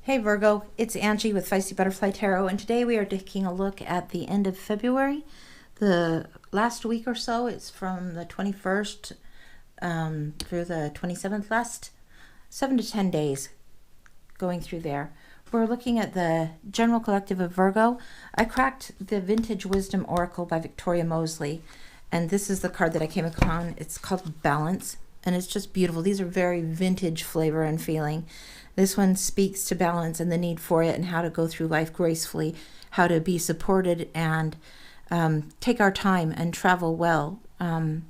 Hey Virgo, it's Angie with Feisty Butterfly Tarot, and today we are taking a look at the end of February, the last week or so. It's from the 21st through the 27th, last 7 to 10 days going through there. We're looking at the general collective of Virgo. I cracked the Vintage Wisdom Oracle by Victoria Mosley, and this is the card that I came upon. It's called Balance, and it's just beautiful. These are very vintage flavor and feeling. This one speaks to balance and the need for it and how to go through life gracefully, how to be supported and take our time and travel well. I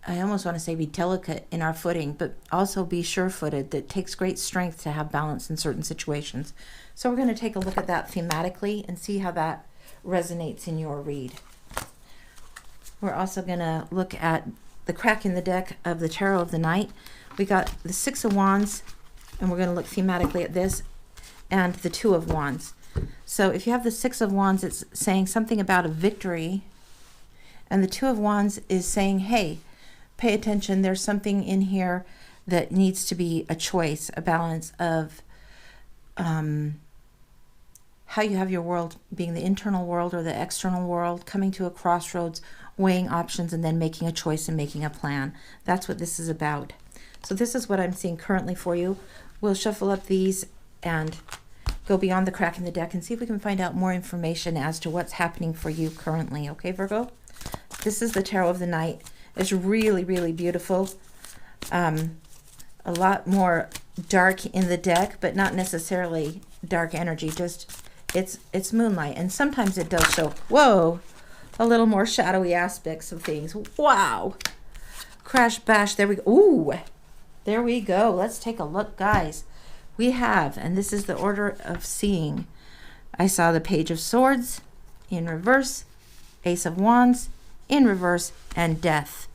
almost want to say be delicate in our footing, but also be sure-footed. That takes great strength to have balance in certain situations. So we're going to take a look at that thematically and see how that resonates in your read. We're also going to look at the crack in the deck of the Tarot of the Night. We got the Six of Wands, and we're going to look thematically at this, and the Two of Wands. So if you have the Six of Wands, it's saying something about a victory, and the Two of Wands is saying, hey, pay attention, there's something in here that needs to be a choice, a balance of how you have your world being the internal world or the external world, coming to a crossroads, weighing options, and then making a choice and making a plan. That's what this is about. So this is what I'm seeing currently for you. We'll shuffle up these and go beyond the crack in the deck and see if we can find out more information as to what's happening for you currently. Okay, Virgo? This is the Tarot of the Night. It's really, really beautiful. A lot more dark in the deck, but not necessarily dark energy. Just it's moonlight, and sometimes it does show, whoa, a little more shadowy aspects of things. Wow. Crash, bash, there we go. Ooh. There we go. Let's take a look, guys. We have, and this is the order of seeing. I saw the Page of Swords in reverse, Ace of Wands in reverse, and Death.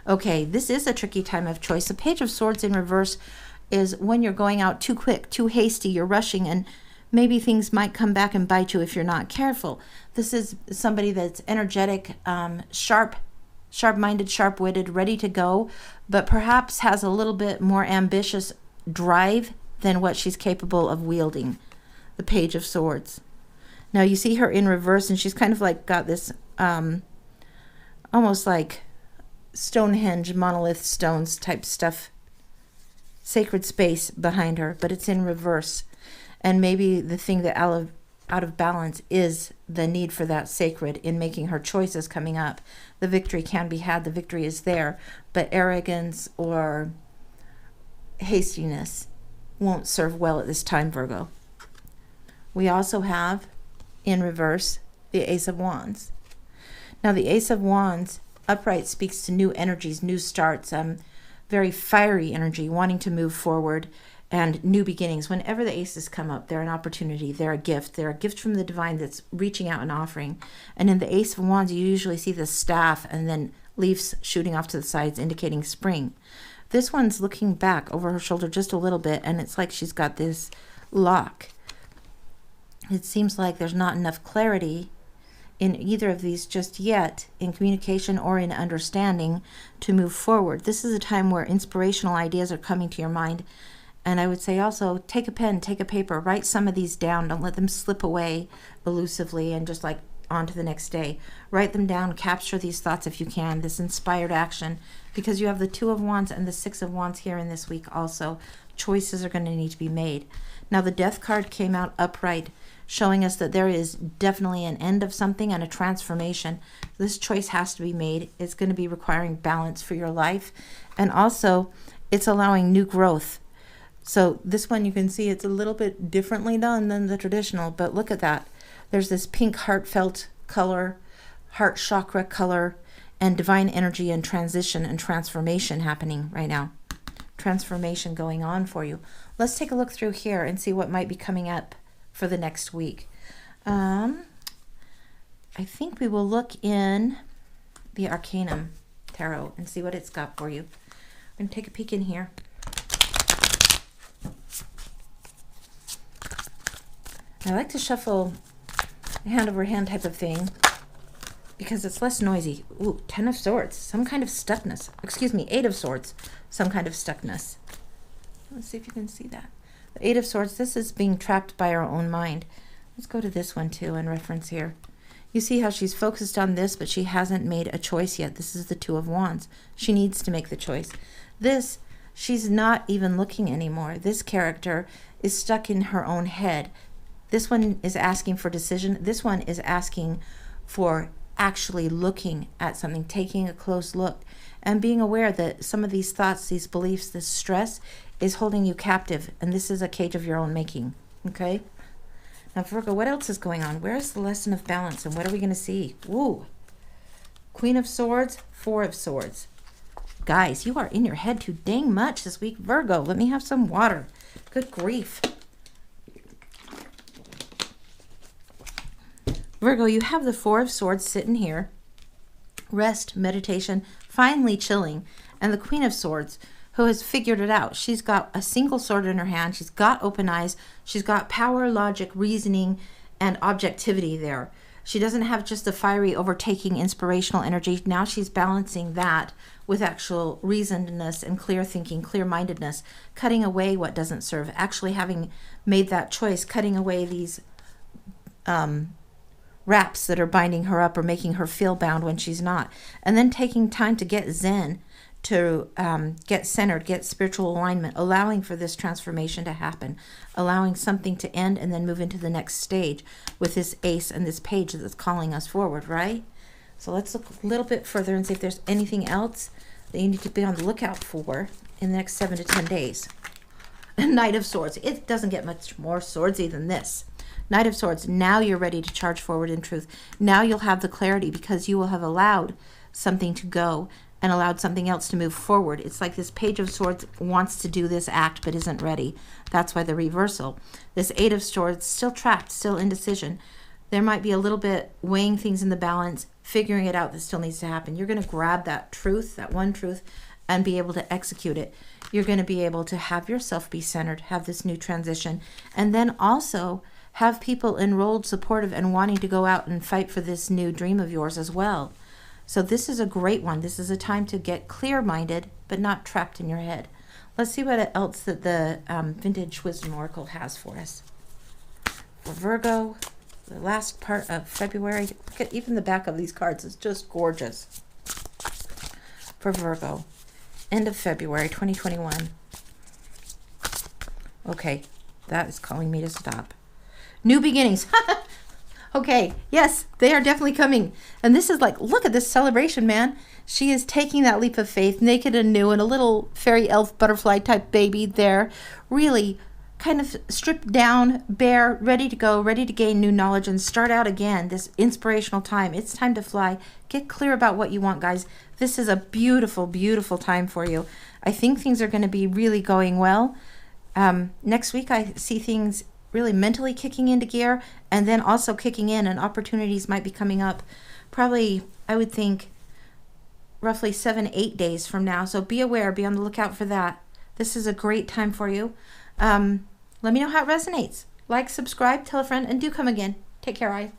Okay, this is a tricky time of choice. The Page of Swords in reverse is when you're going out too quick, too hasty, you're rushing, and maybe things might come back and bite you if you're not careful. This is somebody that's energetic, sharp-minded, sharp-witted, ready to go, but perhaps has a little bit more ambitious drive than what she's capable of wielding. The Page of Swords. Now you see her in reverse, and she's kind of like got this almost like Stonehenge, monolith stones type stuff, sacred space behind her, but it's in reverse. And maybe the thing that out of balance is the need for that sacred in making her choices coming up. The victory can be had, the victory is there, but arrogance or hastiness won't serve well at this time, Virgo. We also have in reverse the Ace of Wands. Now the Ace of Wands upright speaks to new energies, new starts, very fiery energy, wanting to move forward, and new beginnings. Whenever the aces come up, they're an opportunity, they're a gift. They're a gift from the divine that's reaching out and offering. And in the Ace of Wands, you usually see the staff and then leaves shooting off to the sides, indicating spring. This one's looking back over her shoulder just a little bit, and it's like she's got this lock. It seems like there's not enough clarity in either of these just yet, in communication or in understanding, to move forward. This is a time where inspirational ideas are coming to your mind. And I would say also, take a pen, take a paper, write some of these down. Don't let them slip away elusively and just like on to the next day. Write them down, capture these thoughts if you can, this inspired action, because you have the Two of Wands and the Six of Wands here in this week also. Choices are going to need to be made. Now the Death card came out upright, showing us that there is definitely an end of something and a transformation. This choice has to be made. It's going to be requiring balance for your life. And also, it's allowing new growth. So this one you can see it's a little bit differently done than the traditional, but look at that. There's this pink heartfelt color, heart chakra color, and divine energy and transition and transformation happening right now. Transformation going on for you. Let's take a look through here and see what might be coming up for the next week. I think we will look in the Arcanum Tarot and see what it's got for you. I'm going to take a peek in here. I like to shuffle hand over hand type of thing because it's less noisy. Ooh, Ten of Swords, some kind of stuckness. Excuse me, Eight of Swords, some kind of stuckness. Let's see if you can see that. The Eight of Swords, this is being trapped by our own mind. Let's go to this one too in reference here. You see how she's focused on this, but she hasn't made a choice yet. This is the Two of Wands. She needs to make the choice. This, she's not even looking anymore. This character is stuck in her own head. This one is asking for decision. This one is asking for actually looking at something, taking a close look, and being aware that some of these thoughts, these beliefs, this stress is holding you captive. And this is a cage of your own making. Okay? Now, Virgo, what else is going on? Where's the lesson of balance, and what are we going to see? Ooh. Queen of Swords, Four of Swords. Guys, you are in your head too dang much this week. Virgo, let me have some water. Good grief. Virgo, you have the Four of Swords sitting here. Rest, meditation, finally chilling. And the Queen of Swords, who has figured it out. She's got a single sword in her hand. She's got open eyes. She's got power, logic, reasoning, and objectivity there. She doesn't have just the fiery, overtaking, inspirational energy. Now she's balancing that with actual reasonedness and clear thinking, clear-mindedness, cutting away what doesn't serve, actually having made that choice, cutting away these wraps that are binding her up or making her feel bound when she's not. And then taking time to get zen, to get centered, get spiritual alignment, allowing for this transformation to happen, allowing something to end and then move into the next stage with this ace and this page that's calling us forward, right? So let's look a little bit further and see if there's anything else that you need to be on the lookout for in the next 7 to 10 days. Knight of Swords. It doesn't get much more swordsy than this. Knight of Swords. Now you're ready to charge forward in truth. Now you'll have the clarity because you will have allowed something to go and allowed something else to move forward. It's like this Page of Swords wants to do this act but isn't ready. That's why the reversal. This Eight of Swords, still trapped, still indecision. There might be a little bit weighing things in the balance, figuring it out that still needs to happen. You're going to grab that truth, that one truth, and be able to execute it. You're going to be able to have yourself be centered, have this new transition, and then also have people enrolled, supportive, and wanting to go out and fight for this new dream of yours as well. So this is a great one. This is a time to get clear-minded, but not trapped in your head. Let's see what else that the Vintage Wisdom Oracle has for us. For Virgo, the last part of February, look at even the back of these cards. It's just gorgeous. For Virgo, end of February 2021. Okay, that is calling me to stop. New beginnings. Okay, yes, they are definitely coming. And this is like, look at this celebration, man. She is taking that leap of faith, naked and new, and a little fairy elf butterfly type baby there. Really kind of stripped down, bare, ready to go, ready to gain new knowledge and start out again. This inspirational time. It's time to fly. Get clear about what you want, guys. This is a beautiful, beautiful time for you. I think things are going to be really going well. Next week, I see things really mentally kicking into gear and then also kicking in, and opportunities might be coming up probably, I would think, roughly 7-8 days from now. So be aware, be on the lookout for that. This is a great time for you. Let me know how it resonates. Like, subscribe, tell a friend, and do come again. Take care, guys.